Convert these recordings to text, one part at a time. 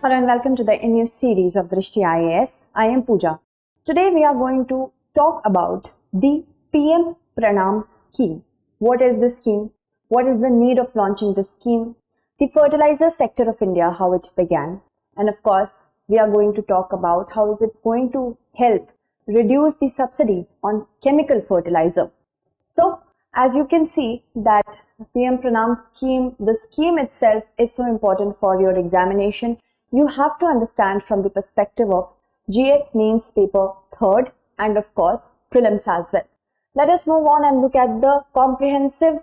Hello and welcome to the new series of Drishti IAS. I am Pooja. Today we are going to talk about the PM PRANAM scheme. What is this scheme? What is the need of launching this scheme? The fertilizer sector of India, how it began. And of course, we are going to talk about how is it going to help reduce the subsidy on chemical fertilizer. So, as you can see that PM PRANAM scheme, the scheme itself is so important for your examination. You have to understand from the perspective of GS Mains paper 3rd and of course prelims as well. Let us move on and look at the comprehensive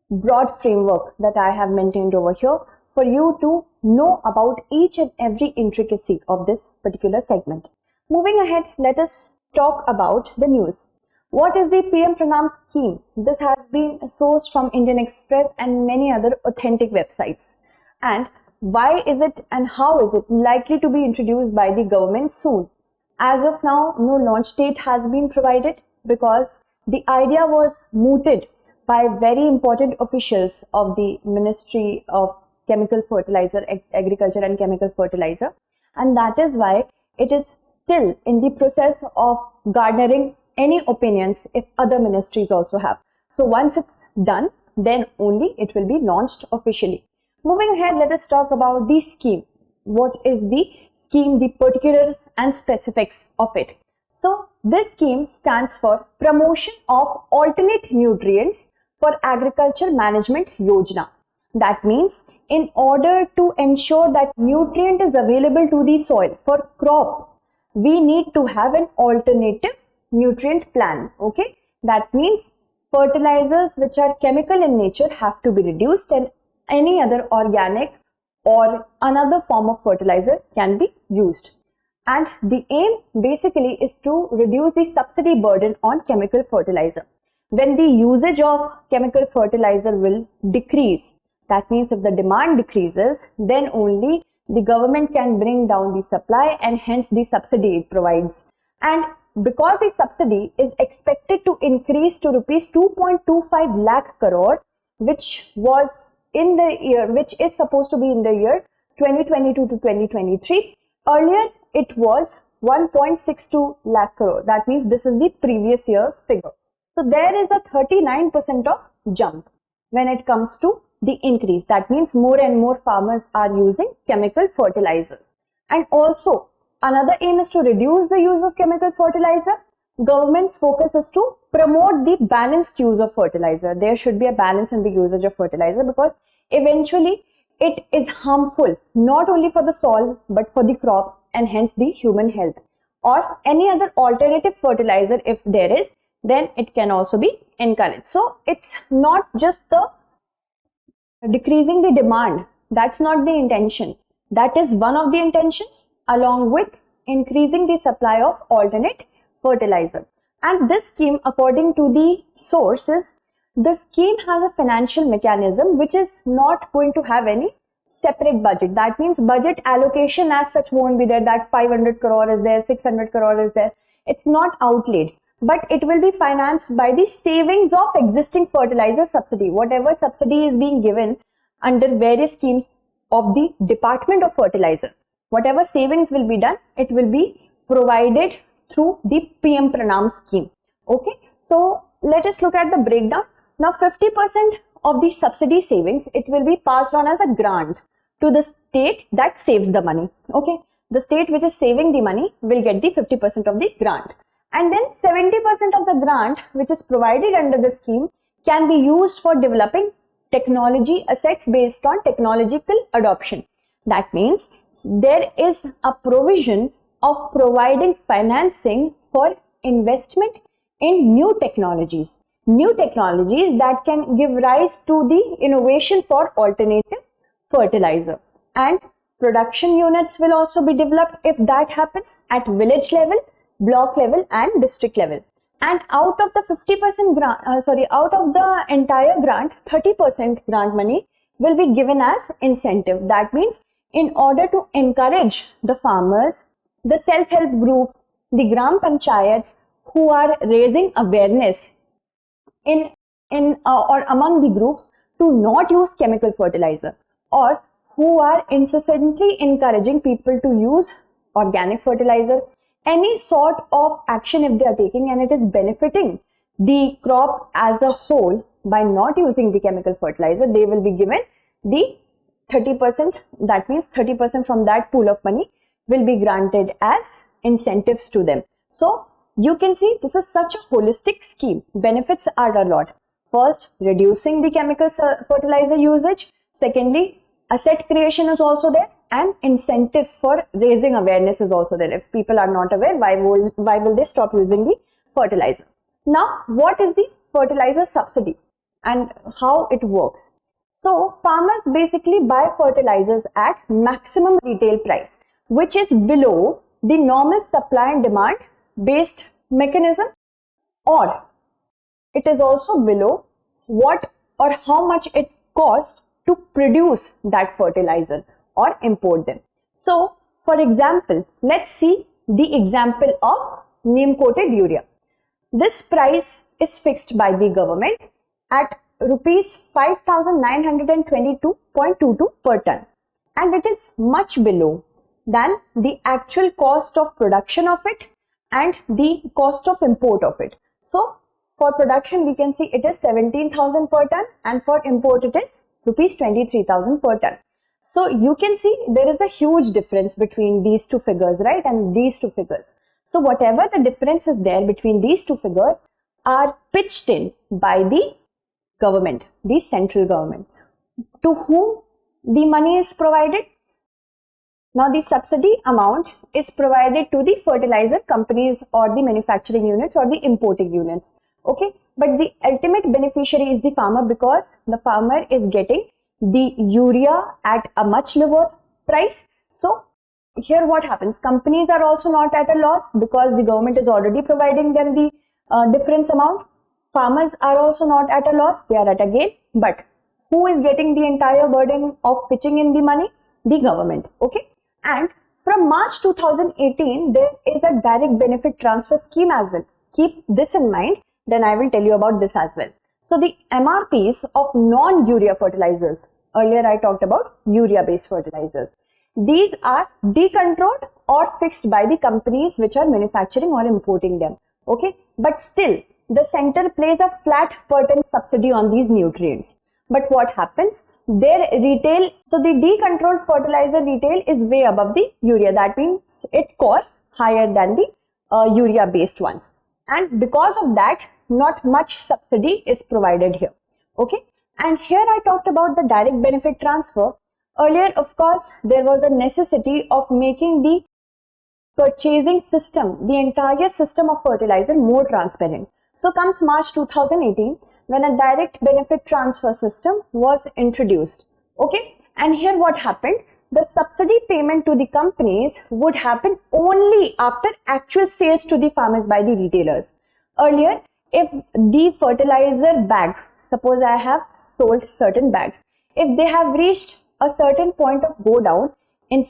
broad framework that I have maintained over here for you to know about each and every intricacy of this particular segment. Moving ahead, let us talk about the news. What is the PM PRANAM scheme? This has been sourced from Indian Express and many other authentic websites. And why is it and how is it likely to be introduced by the government soon? As of now, no launch date has been provided because the idea was mooted by very important officials of the Ministry of Chemical Fertilizer, Agriculture and Chemical Fertilizer, and that is why it is still in the process of garnering any opinions if other ministries also have. So once it's done, then only it will be launched officially. Moving ahead, let us talk about the scheme. What is the scheme, the particulars and specifics of it? So this scheme stands for Promotion of Alternate Nutrients for Agriculture Management Yojana. That means in order to ensure that nutrient is available to the soil for crops, we need to have an alternative nutrient plan. Okay, that means fertilizers which are chemical in nature have to be reduced and any other organic or another form of fertilizer can be used. And the aim basically is to reduce the subsidy burden on chemical fertilizer. When the usage of chemical fertilizer will decrease, that means if the demand decreases, then only the government can bring down the supply and hence the subsidy it provides. And because the subsidy is expected to increase to rupees 2.25 lakh crore, which was in the year, which is supposed to be in the year 2022 to 2023. Earlier, it was 1.62 lakh crore. That means this is the previous year's figure. So there is a 39% of jump when it comes to the increase. That means more and more farmers are using chemical fertilizers. And also, another aim is to reduce the use of chemical fertilizer. Government's focus is to promote the balanced use of fertilizer. There should be a balance in the usage of fertilizer because eventually it is harmful not only for the soil but for the crops and hence the human health. Or any other alternative fertilizer if there is, then it can also be encouraged. So it's not just the decreasing the demand. That's not the intention. That is one of the intentions along with increasing the supply of alternate fertilizer. And this scheme, according to the sources, the scheme has a financial mechanism which is not going to have any separate budget. That means budget allocation as such won't be there, that 500 crore is there, 600 crore is there. It's not outlaid, but it will be financed by the savings of existing fertilizer subsidy. Whatever subsidy is being given under various schemes of the Department of Fertilizer, whatever savings will be done, it will be provided through the PM PRANAM scheme. Okay, so let us look at the breakdown. Now 50% of the subsidy savings, it will be passed on as a grant to the state that saves the money. Okay, the state which is saving the money will get the 50% of the grant, and then 70% of the grant which is provided under the scheme can be used for developing technology assets based on technological adoption. That means there is a provision of providing financing for investment in new technologies that can give rise to the innovation for alternative fertilizer. And production units will also be developed if that happens at village level, block level and district level. And out of the 50% grant, out of the entire grant, 30% grant money will be given as incentive. That means in order to encourage the farmers, the self-help groups, the gram panchayats who are raising awareness in or among the groups to not use chemical fertilizer, or who are incessantly encouraging people to use organic fertilizer. Any sort of action if they are taking and it is benefiting the crop as a whole by not using the chemical fertilizer, they will be given the 30%. That means 30% from that pool of money will be granted as incentives to them. So you can see this is such a holistic scheme. Benefits are a lot. First, reducing the chemical fertilizer usage. Secondly, asset creation is also there, and incentives for raising awareness is also there. If people are not aware, why will they stop using the fertilizer? Now, what is the fertilizer subsidy and how it works? So, farmers basically buy fertilizers at maximum retail price, which is below the normal supply and demand based mechanism, or it is also below what or how much it costs to produce that fertilizer or import them. So, for example, let's see the example of neem coated urea. This price is fixed by the government at rupees 5,922.22 per ton, and it is much below than the actual cost of production of it and the cost of import of it. So for production we can see it is 17,000 per ton, and for import it is rupees 23,000 per ton. So you can see there is a huge difference between these two figures, right, and these two figures. So whatever the difference is there between these two figures are pitched in by the government, the central government. To whom the money is provided? Now the subsidy amount is provided to the fertilizer companies or the manufacturing units or the importing units. Okay, but the ultimate beneficiary is the farmer, because the farmer is getting the urea at a much lower price. So here what happens? Companies are also not at a loss because the government is already providing them the difference amount. Farmers are also not at a loss, they are at a gain. But who is getting the entire burden of pitching in the money? The government. Okay. And from March 2018, there is a direct benefit transfer scheme as well. Keep this in mind, then I will tell you about this as well. So the MRPs of non-urea fertilizers, earlier I talked about urea-based fertilizers. These are decontrolled or fixed by the companies which are manufacturing or importing them. Okay, but still the center plays a flat per ton subsidy on these nutrients. But what happens? Their retail, so the decontrolled fertilizer retail is way above the urea. That means it costs higher than the urea based ones. And because of that, not much subsidy is provided here. Okay. And here I talked about the direct benefit transfer. Earlier, of course, there was a necessity of making the purchasing system, the entire system of fertilizer more transparent. So comes March 2018, when a direct benefit transfer system was introduced. Okay, and here what happened? The subsidy payment to the companies would happen only after actual sales to the farmers by the retailers. Earlier, if the fertilizer bag, suppose I have sold certain bags, if they have reached a certain point of go down, then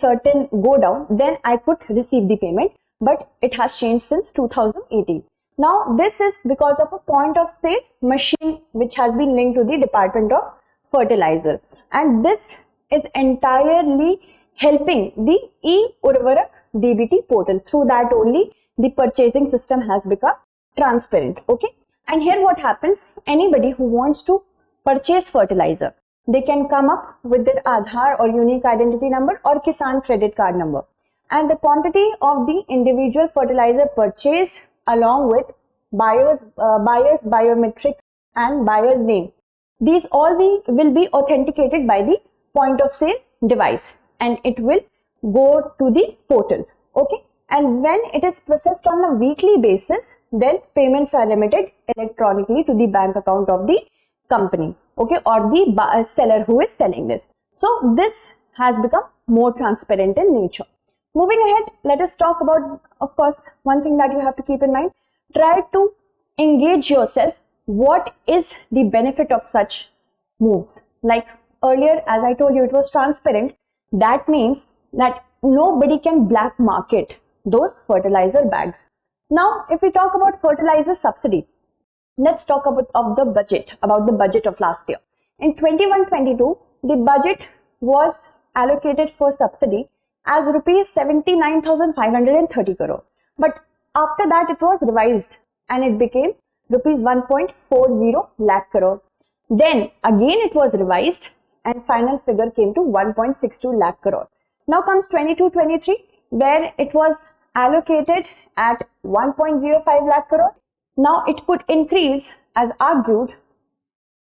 I could receive the payment, but it has changed since 2018. Now, this is because of a point of sale machine which has been linked to the Department of Fertilizer, and this is entirely helping the e-Urvarak DBT portal. Through that only the purchasing system has become transparent. Okay, and here what happens? Anybody who wants to purchase fertilizer, they can come up with their Aadhaar or unique identity number or Kisan credit card number, and the quantity of the individual fertilizer purchased along with buyer's biometric and buyer's name. These all will be authenticated by the point of sale device, and it will go to the portal. Okay, and when it is processed on a weekly basis, then payments are remitted electronically to the bank account of the company, okay, or the seller who is selling this. So this has become more transparent in nature. Moving ahead, let us talk about, of course, one thing that you have to keep in mind. Try to engage yourself. What is the benefit of such moves? Like earlier, as I told you, it was transparent. That means that nobody can black market those fertilizer bags. Now, if we talk about fertilizer subsidy, let's talk about the budget of last year. In 21-22, the budget was allocated for subsidy as rupees 79,530 crore. But after that it was revised and it became rupees 1.40 lakh crore. Then again it was revised and final figure came to 1.62 lakh crore. Now comes 22-23 where it was allocated at 1.05 lakh crore. Now it could increase, as argued,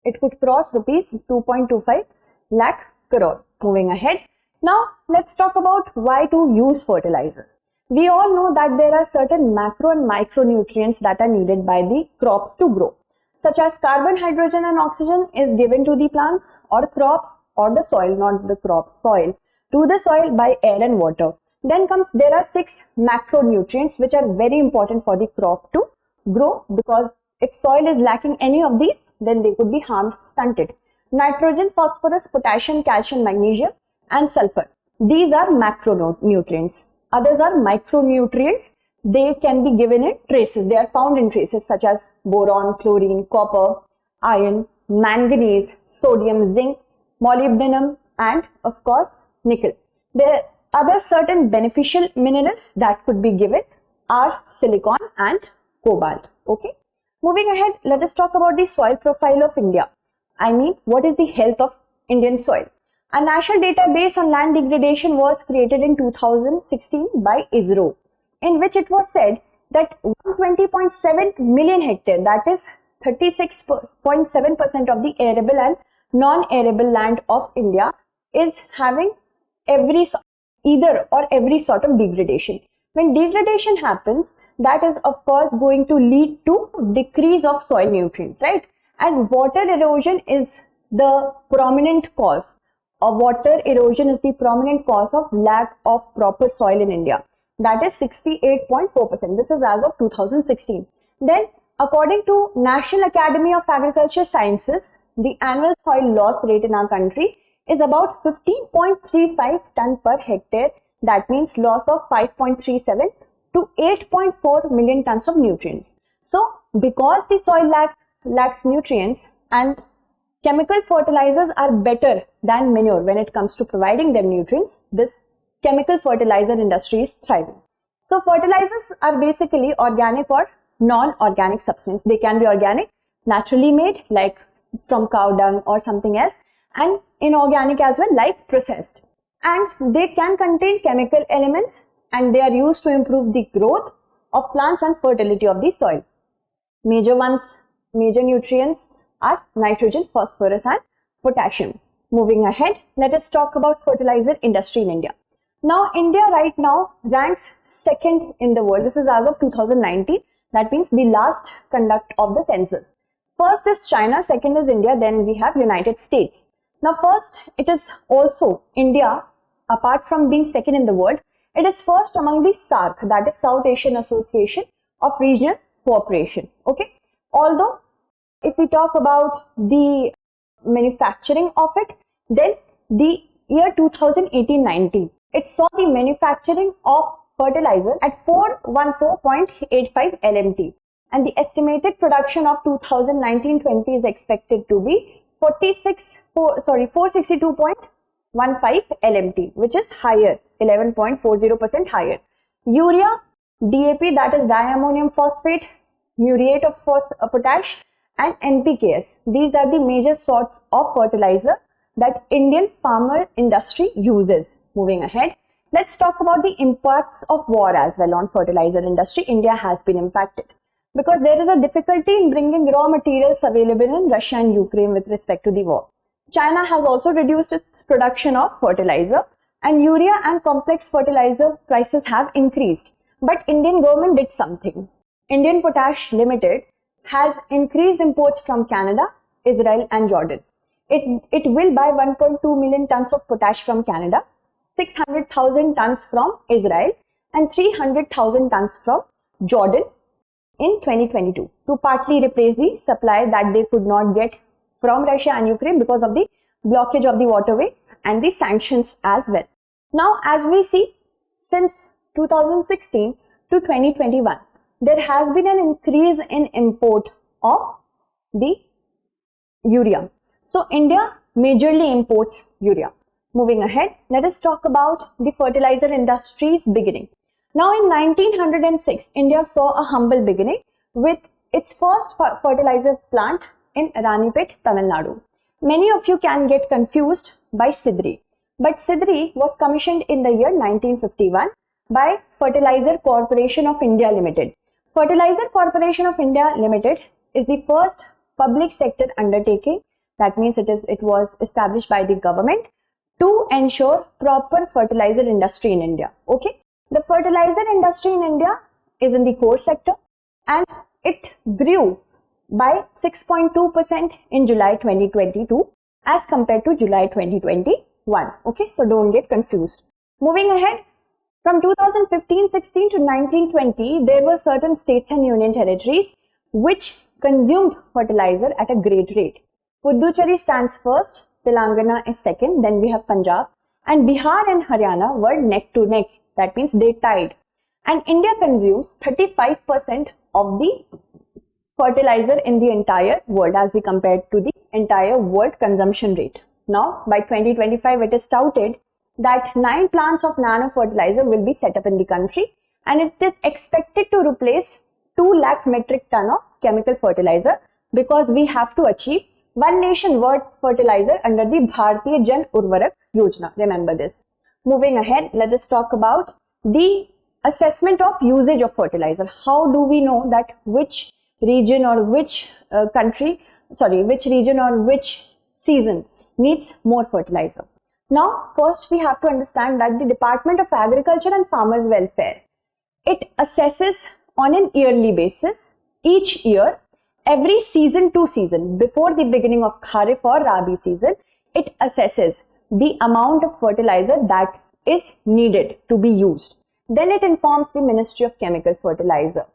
it could cross rupees 2.25 lakh crore. Moving ahead. Now let's talk about why to use fertilizers. We all know that there are certain macro and micronutrients that are needed by the crops to grow, such as carbon, hydrogen and oxygen is given to the plants or crops or the soil, not the crops, soil, to the soil by air and water. Then there are 6 macronutrients which are very important for the crop to grow, because if soil is lacking any of these, then they could be harmed, stunted. Nitrogen, phosphorus, potassium, calcium, magnesium and sulfur. These are macronutrients. Others are micronutrients. They can be given in traces. They are found in traces such as boron, chlorine, copper, iron, manganese, sodium, zinc, molybdenum and of course nickel. There are other certain beneficial minerals that could be given are silicon and cobalt. Okay. Moving ahead, let us talk about the soil profile of India. I mean, what is the health of Indian soil? A national database on land degradation was created in 2016 by ISRO, in which it was said that 120.7 million hectare, that is 36.7% of the arable and non-arable land of India, is having either or every sort of degradation. When degradation happens, that is of course going to lead to decrease of soil nutrient, right? And water erosion is the prominent cause. Water erosion is the prominent cause of lack of proper soil in India. That is 68.4%. This is as of 2016. Then, according to National Academy of Agriculture Sciences, the annual soil loss rate in our country is about 15.35 ton per hectare. That means loss of 5.37 to 8.4 million tons of nutrients. So, because the soil lacks nutrients and chemical fertilizers are better than manure when it comes to providing them nutrients, this chemical fertilizer industry is thriving. So fertilizers are basically organic or non-organic substance. They can be organic, naturally made like from cow dung or something else, and inorganic as well, like processed. And they can contain chemical elements and they are used to improve the growth of plants and fertility of the soil. Major nutrients are nitrogen, phosphorus and potassium. Moving ahead, let us talk about fertilizer industry in India. Now, India right now ranks second in the world. This is as of 2019. That means the last conduct of the census. First is China, second is India, then we have United States. Now, first, it is also India, apart from being second in the world, it is first among the SAARC, that is South Asian Association of Regional Cooperation. Okay. Although, if we talk about the manufacturing of it, then the year 2018-19, it saw the manufacturing of fertilizer at 414.85 LMT, and the estimated production of 2019-20 is expected to be 462.15 LMT, which is higher, 11.40% higher. Urea, DAP, that is diammonium phosphate, muriate of potash, and NPKs. These are the major sorts of fertilizer that Indian farmer industry uses. Moving ahead, let's talk about the impacts of war as well on fertilizer industry. India has been impacted because there is a difficulty in bringing raw materials available in Russia and Ukraine with respect to the war. China has also reduced its production of fertilizer, and urea and complex fertilizer prices have increased. But Indian government did something. Indian Potash Limited has increased imports from Canada, Israel and Jordan. It will buy 1.2 million tons of potash from Canada, 600,000 tons from Israel and 300,000 tons from Jordan in 2022 to partly replace the supply that they could not get from Russia and Ukraine because of the blockage of the waterway and the sanctions as well. Now, as we see, since 2016 to 2021, there has been an increase in import of the urea. So, India majorly imports urea. Moving ahead, let us talk about the fertilizer industry's beginning. Now in 1906, India saw a humble beginning with its first fertilizer plant in Ranipet, Tamil Nadu. Many of you can get confused by Sidri, but Sidri was commissioned in the year 1951 by Fertilizer Corporation of India Limited. Fertilizer Corporation of India Limited is the first public sector undertaking. That means it was established by the government to ensure proper fertilizer industry in India. Okay, the fertilizer industry in India is in the core sector and it grew by 6.2% in July 2022 as compared to July 2021. Okay, so don't get confused. Moving ahead, from 2015-16 to 1920, there were certain states and union territories which consumed fertilizer at a great rate. Puducherry stands first, Telangana is second, then we have Punjab, and Bihar and Haryana were neck to neck. That means they tied. And India consumes 35% of the fertilizer in the entire world as we compare to the entire world consumption rate. Now, by 2025, it is touted that 9 plants of nano fertilizer will be set up in the country and it is expected to replace 2 lakh metric ton of chemical fertilizer because we have to achieve one nation world fertilizer under the Bharatiya Jan Urvarak Yojana. Remember this. Moving ahead, let us talk about the assessment of usage of fertilizer. How do we know that which region or which region or which season needs more fertilizer? Now, first we have to understand that the Department of Agriculture and Farmers Welfare, it assesses on an yearly basis each year. Every season to season, before the beginning of Kharif or Rabi season, it assesses the amount of fertilizer that is needed to be used. Then it informs the Ministry of Chemical Fertilizer.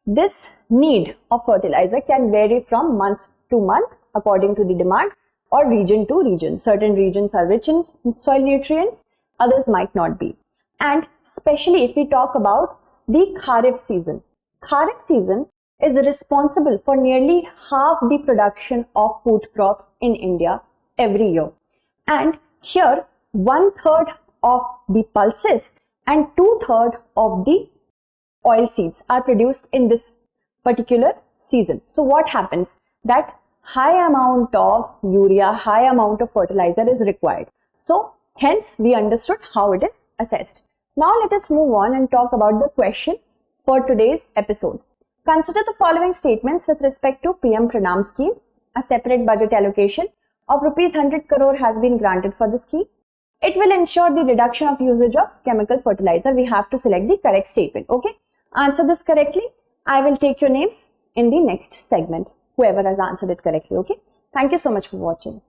This need of fertilizer can vary from month to month according to the demand or region to region. Certain regions are rich in soil nutrients, others might not be. And especially if we talk about the Kharif season. Kharif season is responsible for nearly half the production of food crops in India every year. And here, 1/3 of the pulses and 2/3 of the oil seeds are produced in this particular season. So what happens? That high amount of urea, high amount of fertilizer is required. So hence we understood how it is assessed. Now let us move on and talk about the question for today's episode. Consider the following statements with respect to PM PRANAM scheme. A separate budget allocation of rupees 100 crore has been granted for the scheme. It will ensure the reduction of usage of chemical fertilizer. We have to select the correct statement. Okay. Answer this correctly. I will take your names in the next segment. Whoever has answered it correctly. Okay. Thank you so much for watching.